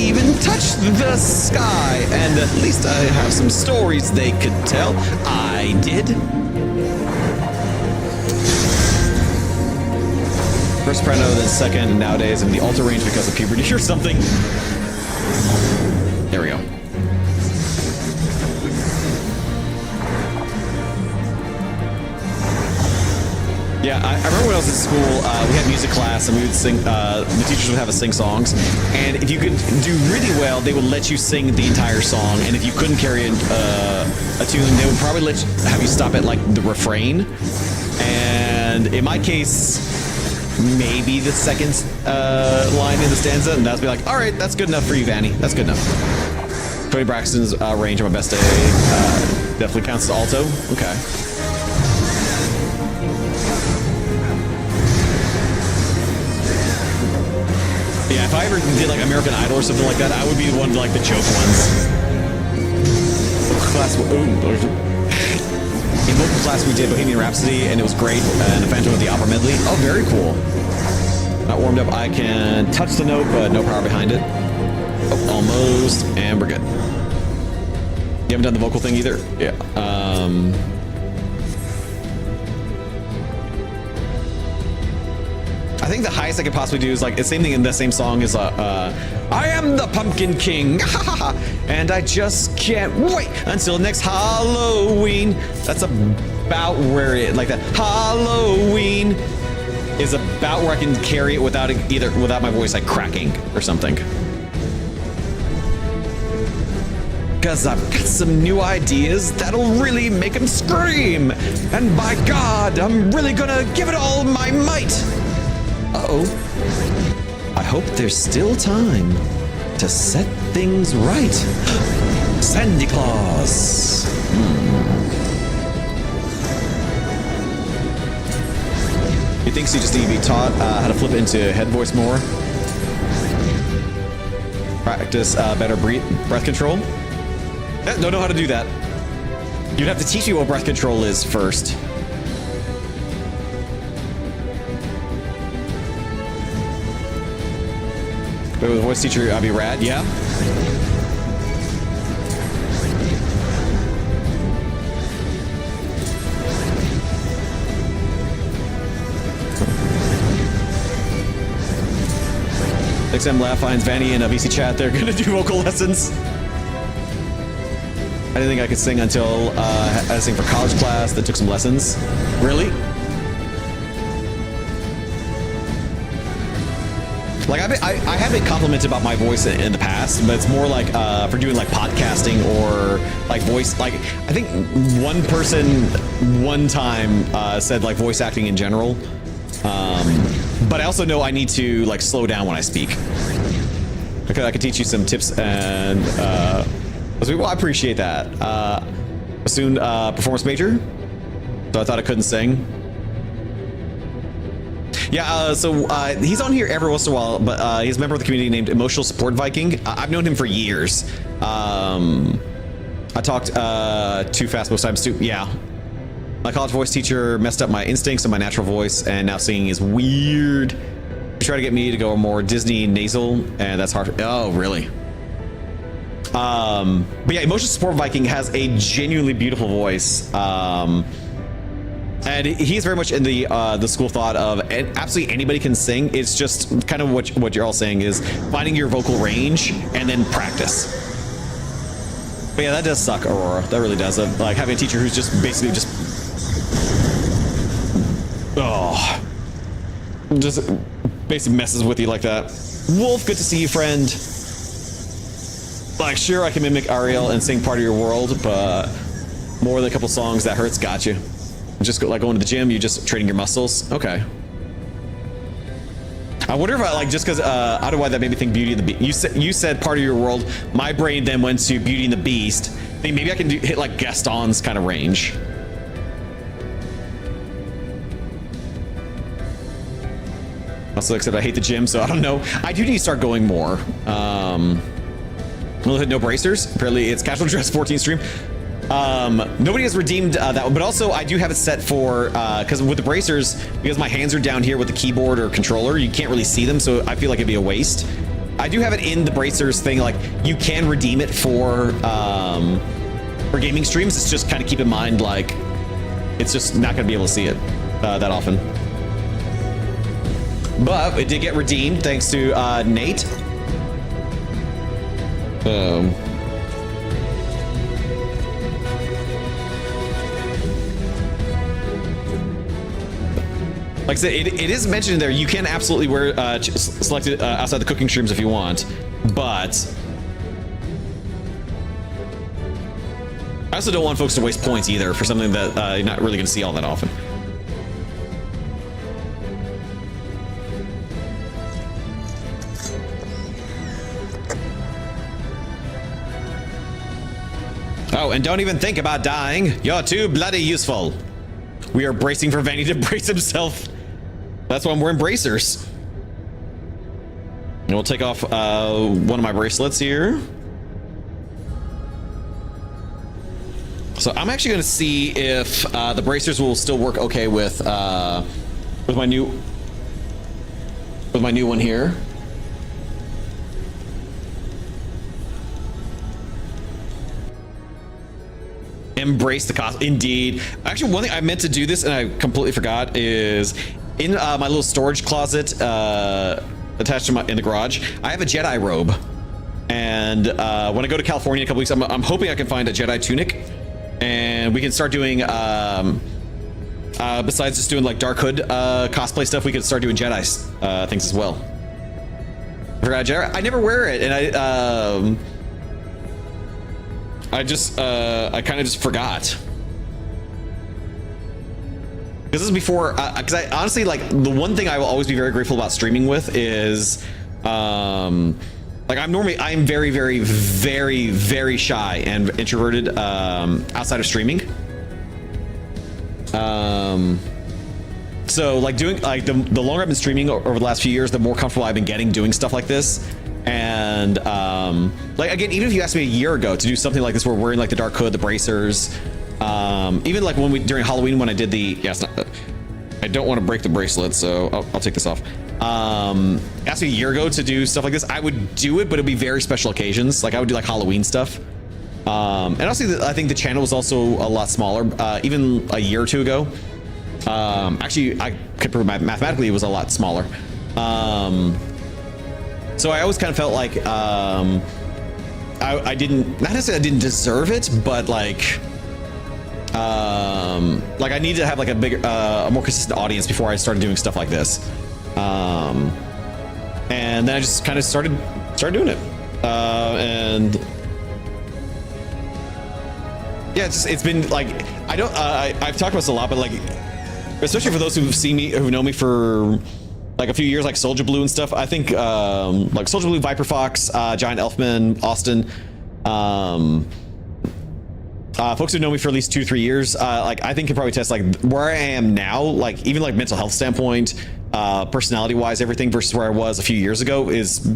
even touch the sky. And at least I have some stories they could tell. I did. First soprano, then second, and nowadays in the alto range because of puberty or something. There we go. Yeah, I remember when I was in school, we had music class and we would sing, the teachers would have us sing songs. And if you could do really well, they would let you sing the entire song. And if you couldn't carry a tune, they would probably have you stop at like the refrain. And in my case, maybe the second line in the stanza, and that would be like, all right, that's good enough for you, Vanny. That's good enough. Tony Braxton's range on my best day definitely counts as alto. Okay. Yeah, if I ever did like American Idol or something like that, I would be the one like the joke ones. In vocal class, we did Bohemian Rhapsody, and it was great. And the Phantom of the Opera medley. Oh, very cool. Not warmed up. I can touch the note, but no power behind it. Oh, almost, and we're good. You haven't done the vocal thing either. Yeah. I think the highest I could possibly do is like the same thing in the same song is I am the Pumpkin King, and I just can't wait until next Halloween. That's about where it like that. Halloween is about where I can carry it without my voice like cracking or something. Cause I've got some new ideas that'll really make them scream, and by God, I'm really gonna give it all my might. Uh-oh. I hope there's still time to set things right. Sandy Claus. He thinks you just need to be taught how to flip it into head voice more. Practice better breath control. Don't know how to do that. You'd have to teach me what breath control is first. But with a voice teacher, I'd be rad, yeah? XM Laugh finds Vanny in a VC chat. They're gonna do vocal lessons. I didn't think I could sing until I had to sing for college class that took some lessons. Really? Like I have been complimented about my voice in the past, but it's more like for doing like podcasting or like voice. Like I think one person one time said like voice acting in general. But I also know I need to like slow down when I speak. Okay, I could teach you some tips and well, I appreciate that. Soon performance major, so I thought I couldn't sing. Yeah, so he's on here every once in a while, but he's a member of the community named Emotional Support Viking. I've known him for years. I talked too fast most times too. Yeah. My college voice teacher messed up my instincts and my natural voice, and now singing is weird. He tried to get me to go more Disney nasal, and that's hard. Oh, really? But yeah, Emotional Support Viking has a genuinely beautiful voice. And he's very much in the school of thought of absolutely anybody can sing. It's just kind of what you're all saying is finding your vocal range and then practice. But yeah, that does suck, Aurora. That really does. Like having a teacher who's just basically just basically messes with you like that. Wolf, good to see you, friend. Like, sure, I can mimic Ariel and sing Part of Your World, but more than a couple songs, that hurts. Got you. Just like going to the gym, you just training your muscles. Okay. I wonder if I like just because I don't know why that made me think Beauty and the Beast. You said Part of Your World. My brain then went to Beauty and the Beast. I think maybe I can hit like Gaston's kind of range. Also, except I hate the gym, so I don't know. I do need to start going more. We'll hit no bracers. Apparently, it's casual dress 14 stream. Nobody has redeemed that one, but also I do have it set for because with the bracers, because my hands are down here with the keyboard or controller, you can't really see them, so I feel like it'd be a waste. I do have it in the bracers thing. Like you can redeem it for gaming streams. It's just kind of keep in mind, like it's just not going to be able to see it that often. But it did get redeemed thanks to Nate. Like I said, it is mentioned in there. You can absolutely wear select it outside the cooking streams if you want, but I also don't want folks to waste points either for something that you're not really going to see all that often. Oh, and don't even think about dying. You're too bloody useful. We are bracing for Vanny to brace himself. That's why I'm wearing bracers. And we'll take off one of my bracelets here. So I'm actually going to see if the bracers will still work okay with my new one here. Embrace the cost. Indeed. Actually, one thing I meant to do this and I completely forgot is in my little storage closet attached to in the garage, I have a Jedi robe. And when I go to California in a couple weeks, I'm hoping I can find a Jedi tunic and we can start doing besides just doing like Dark Hood cosplay stuff, we can start doing Jedi things as well. I forgot Jedi. I never wear it, and I kind of just forgot. Because this is before, because I honestly, like, the one thing I will always be very grateful about streaming with is, like, I'm very, very, very, very shy and introverted outside of streaming. So, like, doing, like, the longer I've been streaming over the last few years, the more comfortable I've been getting doing stuff like this. And like, again, even if you asked me a year ago to do something like this, where we're wearing like the dark hood, the bracers, even like when during Halloween when I did the I don't want to break the bracelet, so I'll take this off. Asked me a year ago to do stuff like this, I would do it, but it'd be very special occasions. Like I would do like Halloween stuff. And also I think the channel was also a lot smaller, even a year or two ago. Actually, I could prove mathematically it was a lot smaller. So I always kind of felt like I didn't, not necessarily I didn't deserve it, but like I need to have like a bigger, a more consistent audience before I started doing stuff like this. And then I just kind of started doing it. And yeah, it's been like, I've talked about this a lot, but like, especially for those who've seen me, who know me for like a few years, like Soldier Blue and stuff. I think like Soldier Blue, Viper Fox, Giant Elfman, Austin, folks who know me for at least 2-3 years, like I think can probably test like where I am now, like even like mental health standpoint, personality wise, everything versus where I was a few years ago is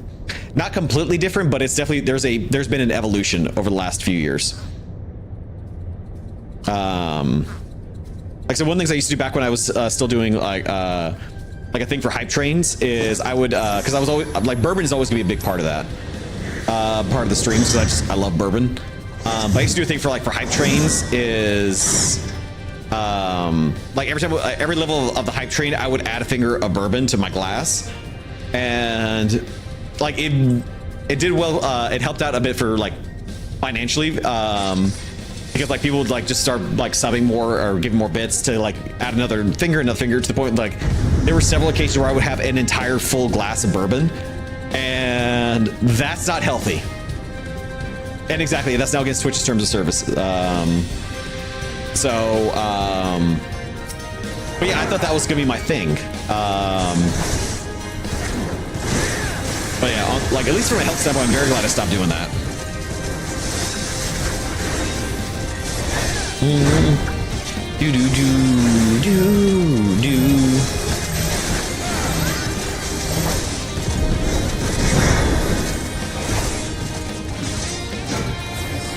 not completely different, but it's definitely, there's been an evolution over the last few years. Like so one of the things I used to do back when I was still doing like a thing for hype trains is I would because I was always like, bourbon is always gonna be a big part of that part of the streams, because I love bourbon. But I used to do a thing for hype trains is like every time, every level of the hype train, I would add a finger of bourbon to my glass, and like it did well. It helped out a bit for like financially, because like people would like just start like subbing more or giving more bits to like add another finger to the point like there were several occasions where I would have an entire full glass of bourbon, and that's not healthy. And exactly, that's now against Twitch's terms of service. But yeah, I thought that was gonna be my thing. But yeah, like at least from a health standpoint, I'm very glad I stopped doing that. Do do do do do.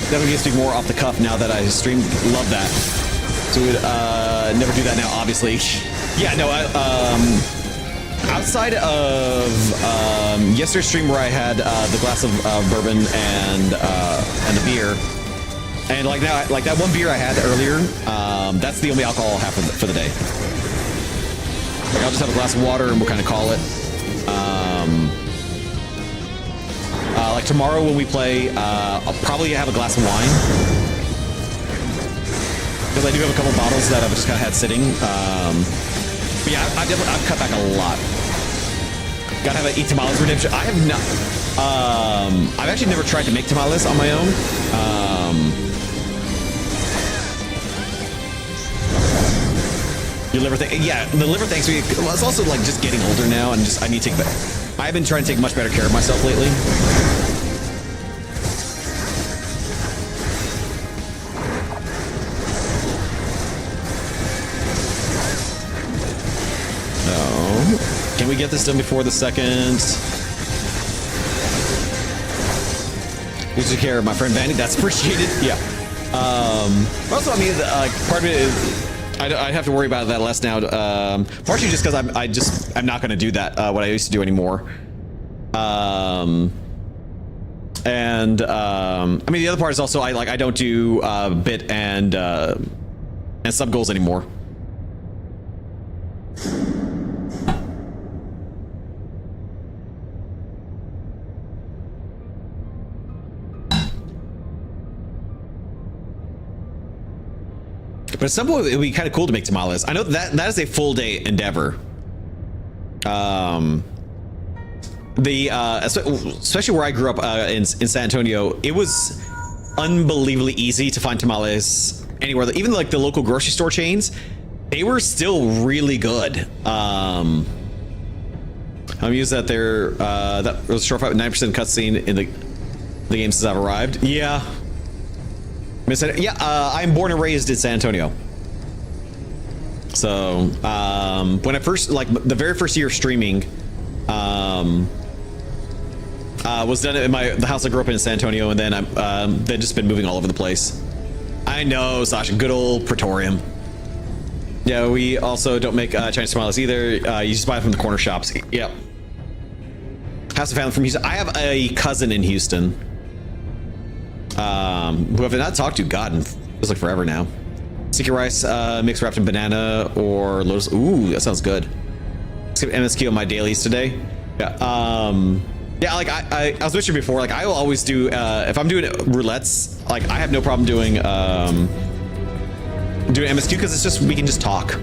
Definitely gets to be more off the cuff now that I stream. Love that. So we would never do that now, obviously. Yeah, no, I outside of yesterday's stream where I had the glass of bourbon and a beer, and like now, like that one beer I had earlier, that's the only alcohol I'll have for the day. Like I'll just have a glass of water and we'll kind of call it. Like tomorrow when we play, I'll probably have a glass of wine. Because I do have a couple bottles that I've just kind of had sitting. But yeah, I've cut back a lot. Gotta have an eat tamales redemption. I have not. I've actually never tried to make tamales on my own. Your liver thing, yeah, the liver thanks me. Well, it's also like just getting older now, and just I need to take. I've been trying to take much better care of myself lately. Can we get this done before the second? You take care of my friend Vanny. That's appreciated. Yeah. Also, I mean, part of it is I have to worry about that less now. Partially just because I'm not going to do that what I used to do anymore. I mean, the other part is also I don't do bit and sub goals anymore. But at some point, it would be kind of cool to make tamales. I know that is a full day endeavor. Especially where I grew up in San Antonio, it was unbelievably easy to find tamales anywhere. Even like the local grocery store chains, they were still really good. I'm used that that was short 9% cutscene in the game since I've arrived. Yeah. Yeah, I'm born and raised in San Antonio. So, when I first, like, the very first year of streaming, was done in the house I grew up in San Antonio, and then they've just been moving all over the place. I know, Sasha, good old Praetorium. Yeah, we also don't make Chinese tamales either. You just buy them from the corner shops. Yep. House of family from Houston. I have a cousin in Houston. Who I've not talked to, God, in feels like forever now. Sticky rice mix wrapped in banana or lotus. Ooh, that sounds good. Skip MSQ on my dailies today. Yeah. Yeah, like I was with you before. Like I will always do if I'm doing roulettes. Like I have no problem doing MSQ because it's just we can just talk.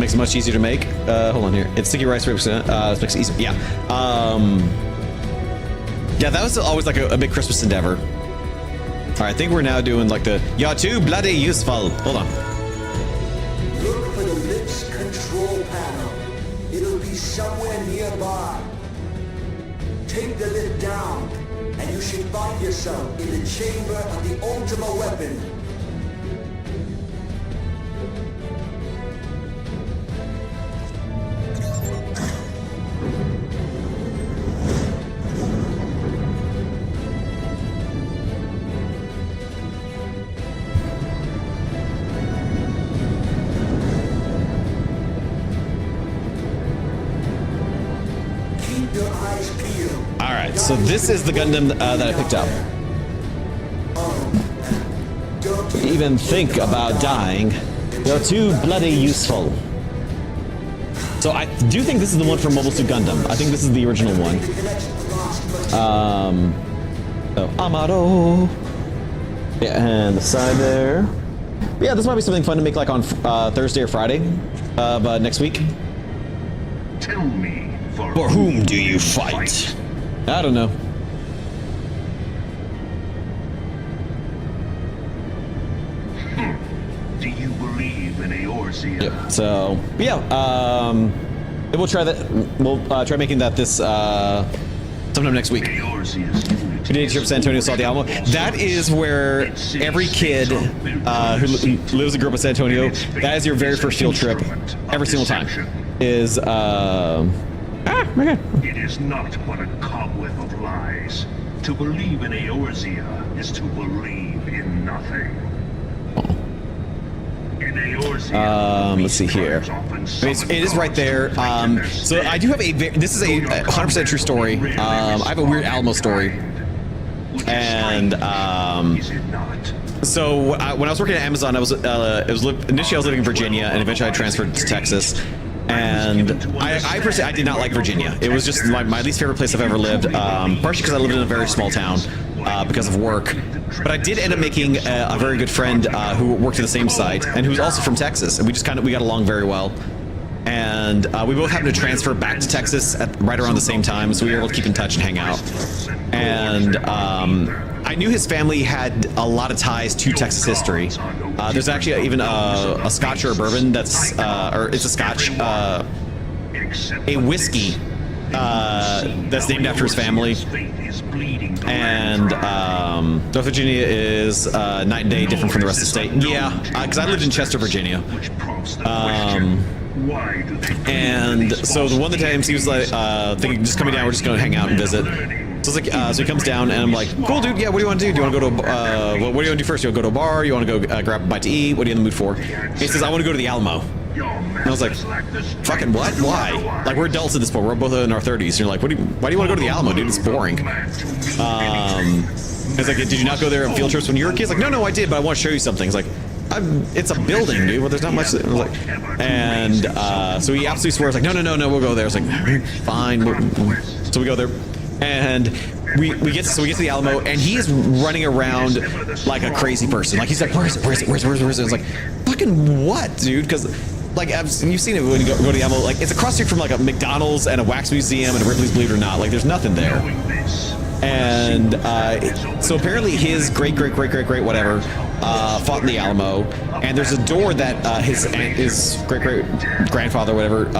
Makes it much easier to make. Hold on here. It's sticky rice 3%. It makes it easy. Yeah. Yeah, that was always like a big Christmas endeavor. All right, I think we're now doing like the "You're too bloody useful." Hold on. Look for the lips control panel. It'll be somewhere nearby. Take the lid down, and you should find yourself in the chamber of the ultimate weapon. So this is the Gundam that I picked up. Even think about dying. You're too bloody useful. So I do think this is the one from Mobile Suit Gundam. I think this is the original one. So Amado. Yeah, and the side there. But yeah, this might be something fun to make like on Thursday or Friday but next week. Tell me, for whom do you fight? I don't know. Do you believe in Eorzea? Yep. So yeah, we'll try that. We'll try making that this sometime next week. Canadian trip San Antonio saw the Alamo. That is where every kid who lives and grew up in San Antonio. That is your very first field trip, every single time. Is It is not but a cobweb of lies. To believe in Eorzea is to believe in nothing. Let's see here. It is right there. So I do have this is a 100% true story. I have a weird Alamo story. And so when I was working at Amazon, initially I was living in Virginia, and eventually I transferred to Texas. And I personally, I did not like Virginia. It was just my least favorite place I've ever lived, partially because I lived in a very small town because of work. But I did end up making a very good friend who worked at the same site and who was also from Texas, and we just we got along very well. And we both happened to transfer back to Texas right around the same time, so we were able to keep in touch and hang out. And I knew his family had a lot of ties to Texas history. There's actually even a Scotch or a bourbon that's, or it's a Scotch, a whiskey that's named after his family. And North Virginia is night and day different from the rest of the state. Yeah, because I lived in Chester, Virginia. And so one of the times he was like, thinking, just coming down, we're just going to hang out and visit. So it's like, so he comes down and I'm like, cool, dude. Yeah, what do you want to do? Do you want to go to, what do you want to do first? You want to go to a bar? You want to go grab a bite to eat? What are you in the mood for? And he says, I want to go to the Alamo. And I was like, fucking what? Why? Like, we're adults at this point. We're both in our 30s. And you're like, why do you want to go to the Alamo, dude? It's boring. It's like, did you not go there on field trips when you were a kid? It's like, no, I did, but I want to show you something. It's like, it's a building, dude. Well, there's not much. I was like, and so he absolutely swears, like, no, we'll go there. It's like, fine. So we go there, and we get to the Alamo, and he is running around like a crazy person. Like, he's like, where is it? It's like, fucking what, dude? Because like, you've seen it when you go to the Alamo. Like, it's across the street from like a McDonald's and a wax museum and a Ripley's Believe It or Not. Like, there's nothing there. And so apparently his great whatever fought in the Alamo, and there's a door that his great grandfather whatever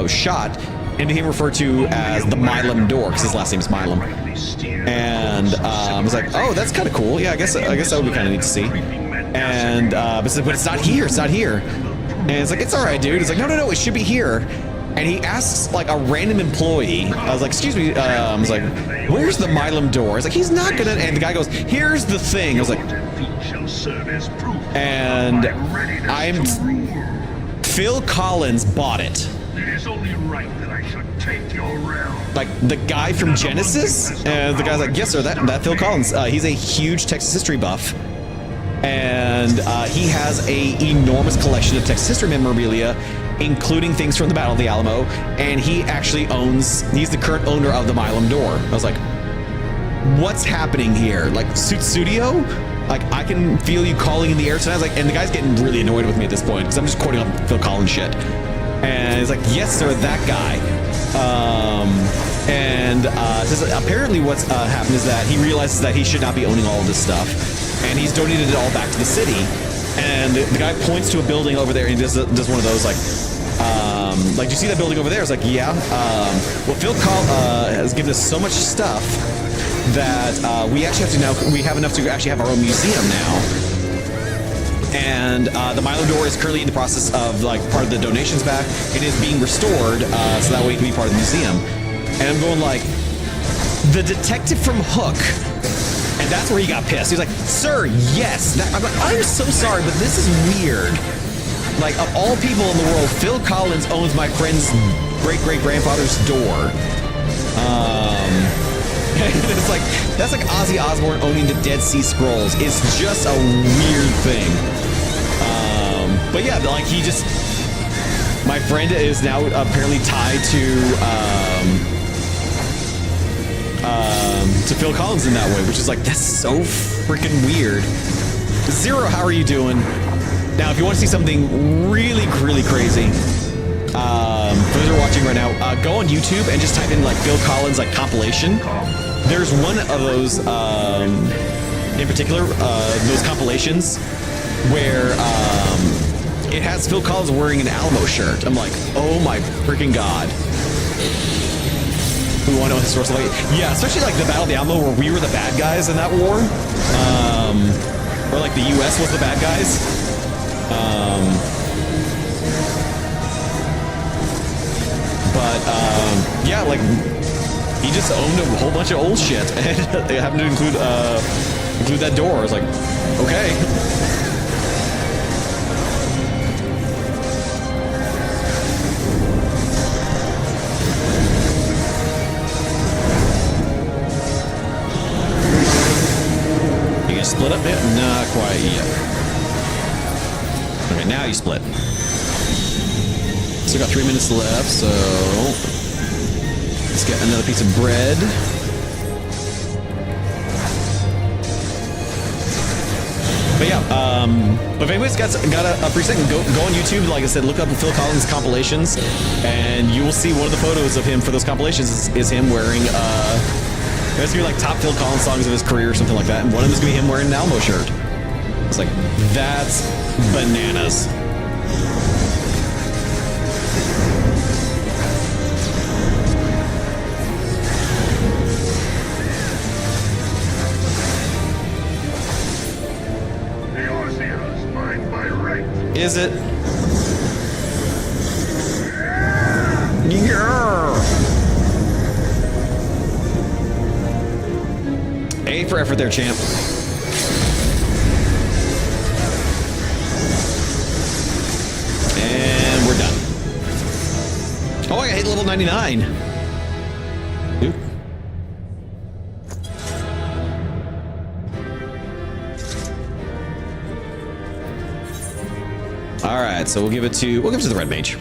shot, and became referred to as the Milam door because his last name is Milam. And I was like, oh, that's kind of cool. Yeah, I guess that would be kind of neat to see. And but it's not here. It's not here. And it's like, it's all right, dude. It's like, no, it should be here. And he asks like a random employee. I was like, excuse me. I was like, where's the Milam door? He's like, he's not gonna. And the guy goes, here's the thing. I was like, and Phil Collins bought it. It is only right that I should take your realm. Like the guy from Genesis. And the guy's like, yes, sir. That Phil Collins. He's a huge Texas history buff. And he has a enormous collection of Texas history memorabilia, including things from the Battle of the Alamo, and he's the current owner of the Milam door. I was like, what's happening here? Like, Studio? Like, I can feel you calling in the air tonight. I was like, and the guy's getting really annoyed with me at this point, because I'm just quoting on Phil Collins shit. And he's like, yes, sir, that guy. Says apparently what's happened is that he realizes that he should not be owning all of this stuff, and he's donated it all back to the city. And the guy points to a building over there, and he does one of those, like, do you see that building over there? It's like, yeah. Well, Phil has given us so much stuff that we have enough to actually have our own museum now. And the Milo door is currently in the process of, like, part of the donations back. It is being restored, so that way it can be part of the museum. And I'm going like, the detective from Hook. And that's where he got pissed. He's like, sir, yes. I'm like, I'm so sorry, but this is weird. Like, of all people in the world, Phil Collins owns my friend's great-great-grandfather's door. It's like, that's like Ozzy Osbourne owning the Dead Sea Scrolls. It's just a weird thing. But yeah, like, my friend is now apparently tied to Phil Collins in that way, which is like, that's so freaking weird. Zero, how are you doing? Now, if you want to see something really, really crazy, for those who are watching right now, go on YouTube and just type in like Phil Collins like compilation. There's one of those, in particular, those compilations where it has Phil Collins wearing an Alamo shirt. I'm like, oh my freaking god. We want to know historical value. Yeah, especially like the Battle of the Alamo where we were the bad guys in that war. Or like the US was the bad guys. Yeah, like he just owned a whole bunch of old shit and they happened to include that door. I was like, okay. done yet? Not quite yet. Okay, now you split. Still got 3 minutes left, so let's get another piece of bread. But yeah, but if anybody's got a free second, go on YouTube. Like I said, look up Phil Collins compilations, and you will see one of the photos of him for those compilations is him wearing there's gonna be like top Phil Collins songs of his career or something like that, and one of them is gonna be him wearing an Alamo shirt. It's like, that's bananas. Is it? Yeah. A for effort there, champ. And we're done. Oh, I hit level 99. Oop. All right, so we'll give it to the red mage.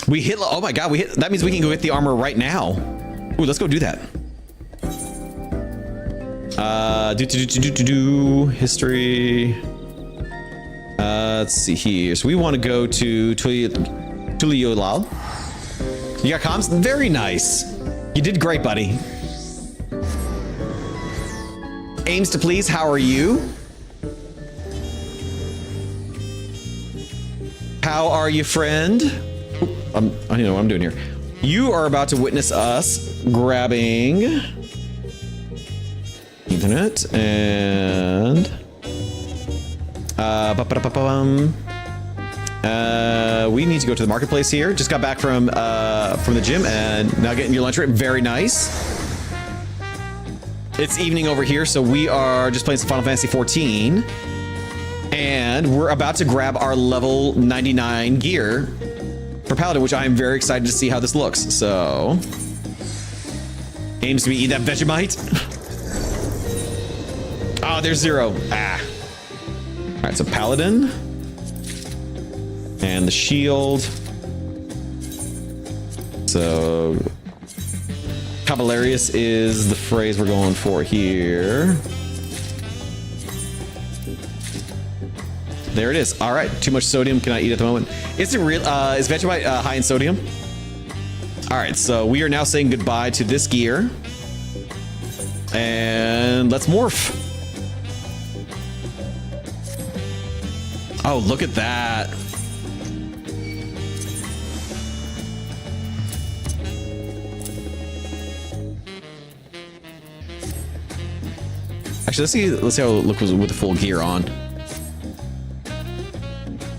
We hit. Oh my god, we hit. That means we can go get the armor right now. Ooh, let's go do that. History. Let's see here. So we want to go to Tuliolal. You got comms? Very nice. You did great, buddy. Aims to please, how are you? How are you, friend? I don't know what I'm doing here. You are about to witness us grabbing internet and we need to go to the marketplace here. Just got back from the gym and now getting your lunch rate. Very nice. It's evening over here, so we are just playing some Final Fantasy 14, and we're about to grab our level 99 gear for Paladin, which I am very excited to see how this looks. So, aims to be eat that Vegemite. Oh, there's 0. Ah. All right, so Paladin and the shield. So. Caballerius is the phrase we're going for here. There it is. All right. Too much sodium cannot eat at the moment. Is it real? Is Vegemite high in sodium? All right. So we are now saying goodbye to this gear. And let's morph. Oh, look at that. Actually, let's see how it looks with the full gear on.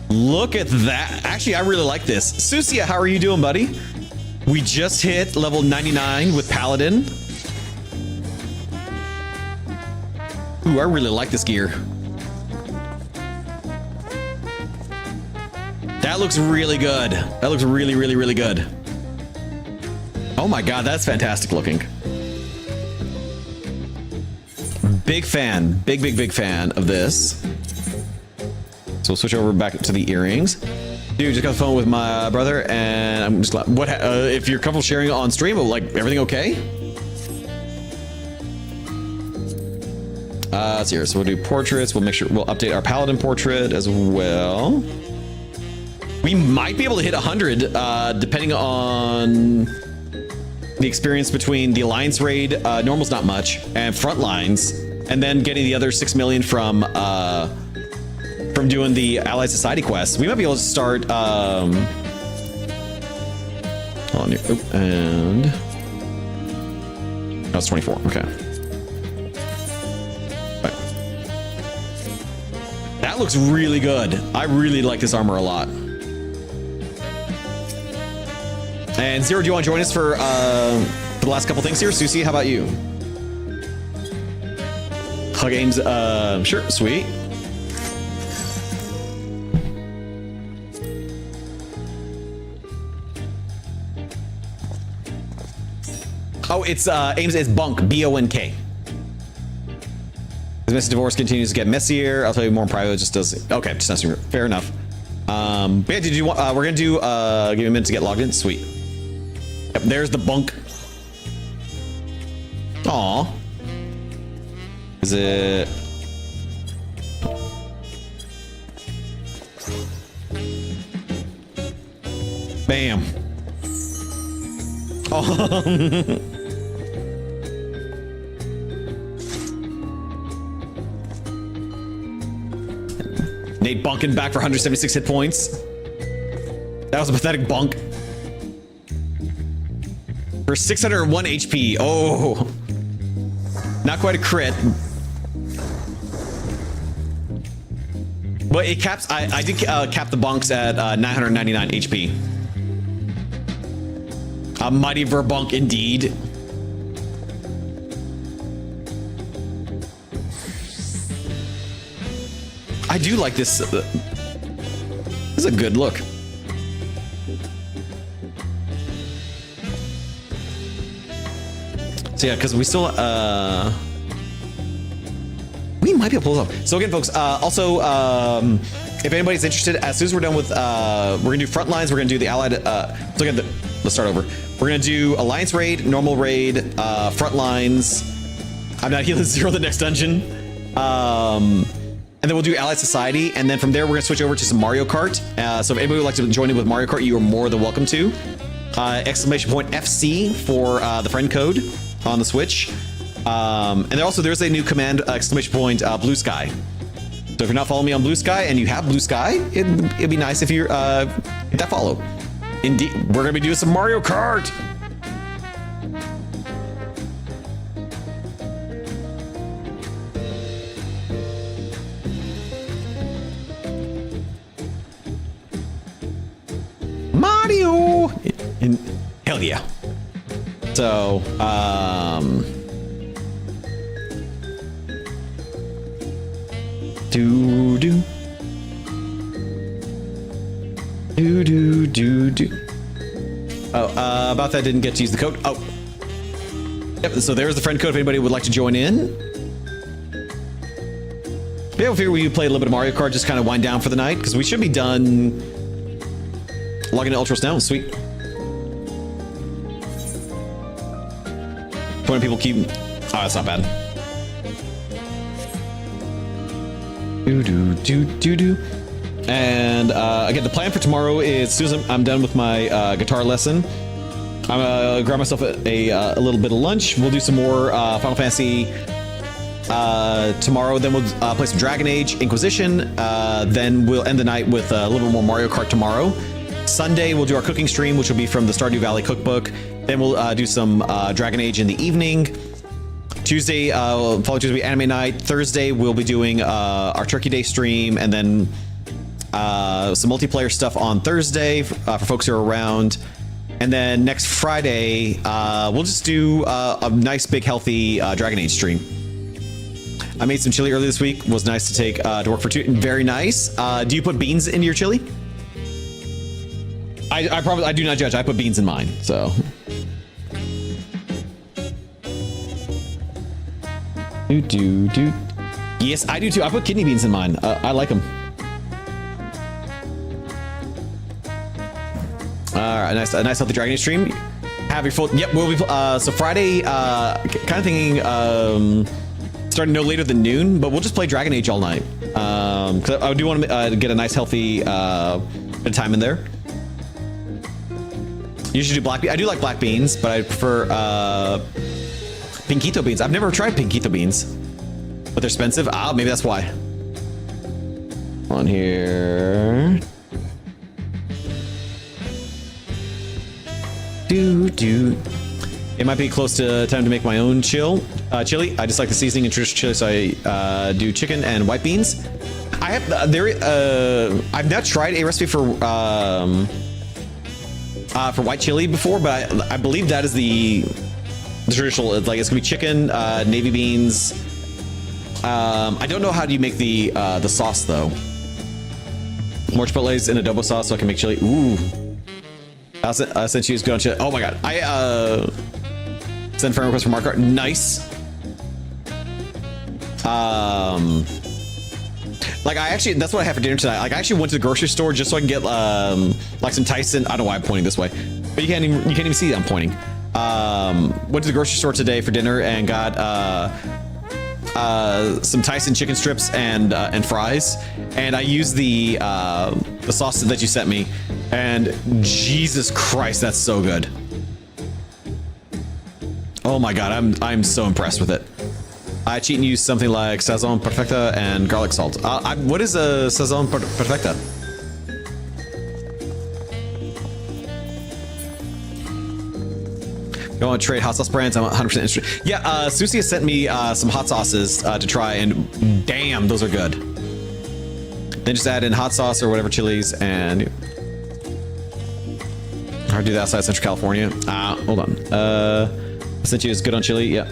Look at that. Actually, I really like this. Susia, how are you doing, buddy? We just hit level 99 with Paladin. Ooh, I really like this gear. That looks really good. That looks really, really, really good. Oh my god, that's fantastic looking. Big fan, big fan of this. So we'll switch over back to the earrings. Dude, just got the phone with my brother, and I'm just glad. What if you're comfortable sharing it on stream? Like, everything okay? Let's see here. So we'll do portraits. We'll make sure we'll update our Paladin portrait as well. We might be able to hit 100, depending on the experience between the Alliance raid. Normal's not much, and Frontlines. And then getting the other 6 million from doing the Allied Society quests. We might be able to start hold on here. Oop, and that's 24. Okay. Right. That looks really good. I really like this armor a lot. And Zero, do you want to join us for the last couple things here? Susie, how about you? Hug aims, sure, sweet. Oh, it's aims as bunk, B-O-N-K. As messy divorce continues to get messier. I'll tell you more in private. It just does. Okay, just not super. Fair enough. But yeah, did you want? We're gonna do. Give me a minute to get logged in. Sweet. Yep, there's the bunk. Aw. Is it? Bam. Oh. Nate bunking back for 176 hit points. That was a pathetic bunk. For 601 HP. Oh. Not quite a crit. But it caps, I did cap the bunks at 999 HP. A mighty verbunk indeed. I do like this. This is a good look. So yeah, because we still we might be able to pull this off. So again, folks, also if anybody's interested, as soon as we're done with we're gonna do front lines, we're gonna do the allied so again, let's start over. We're gonna do alliance raid, normal raid, front lines. I'm not healing 0 the next dungeon. And then we'll do Allied Society, and then from there we're gonna switch over to some Mario Kart. So if anybody would like to join in with Mario Kart, you are more than welcome to. Exclamation point FC for the friend code on the Switch. And then also there's a new command, exclamation point Blue Sky. So if you're not following me on Blue Sky and you have Blue Sky, it'd be nice if you're hit that follow. Indeed, we're gonna be doing some Mario Kart. Mario! Hell yeah. So, do. Oh, about that, didn't get to use the code. Oh. Yep, so there's the friend code if anybody would like to join in. Yeah, we figure we play a little bit of Mario Kart, just kind of wind down for the night, because we should be done logging in Ultras now. Sweet. 20 people keep. Oh, that's not bad. And again, the plan for tomorrow is, as soon as I'm done with my guitar lesson, I'm gonna grab myself a little bit of lunch. We'll do some more Final Fantasy tomorrow. Then we'll play some Dragon Age Inquisition. Then we'll end the night with a little bit more Mario Kart tomorrow. Sunday, we'll do our cooking stream, which will be from the Stardew Valley cookbook. Then we'll do some Dragon Age in the evening. Tuesday, following Tuesday will be anime night. Thursday, we'll be doing our Turkey Day stream, and then some multiplayer stuff on Thursday for folks who are around. And then next Friday, we'll just do a nice, big, healthy DragonAge stream. I made some chili earlier this week. It was nice to take to work for 2. Very nice. Do you put beans into your chili? I do not judge. I put beans in mine, so. Yes, I do too. I put kidney beans in mine. I like them. All right, a nice healthy Dragon Age stream. Have your full. Yep, we'll be. So Friday, kind of thinking starting no later than noon, but we'll just play Dragon Age all night. Because I do want to get a nice healthy bit of time in there. Usually do black beans. I do like black beans, but I prefer pinquito beans. I've never tried pinquito beans, but they're expensive. Ah, maybe that's why. On here. It might be close to time to make my own chili. I just like the seasoning and traditional chili, so I do chicken and white beans. I have I've not tried a recipe for white chili before, but I believe that is the traditional. Like, it's gonna be chicken, navy beans. I don't know how do you make the sauce though. More chipotles in adobo sauce, so I can make chili. Ooh. Since you was going to, oh my god, Send friend request from Mark. Nice. Like I actually, that's what I had for dinner tonight. Like I actually went to the grocery store just so I can get like some Tyson. I don't know why I'm pointing this way, but you can't even see that I'm pointing. Went to the grocery store today for dinner and got some Tyson chicken strips and fries. And I used the sauce that you sent me, and Jesus Christ, that's so good. Oh my God, I'm so impressed with it. I cheat and use something like Sazon Perfecta and garlic salt. What is a Sazon Perfecta? You want to trade hot sauce brands? I'm 100% interested. Yeah, Susie has sent me some hot sauces to try, and damn, those are good. Then just add in hot sauce or whatever chilies, and hard to do that outside Central California. Hold on. I sent you is good on chili. Yeah.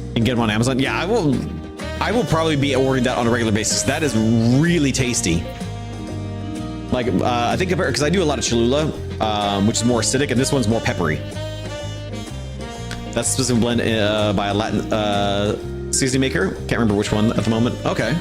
You can get them on Amazon. Yeah, I will probably be ordering that on a regular basis. That is really tasty. Like, I think because I do a lot of Cholula, which is more acidic, and this one's more peppery. That's a specific blend by a Latin seasoning maker. Can't remember which one at the moment. Okay.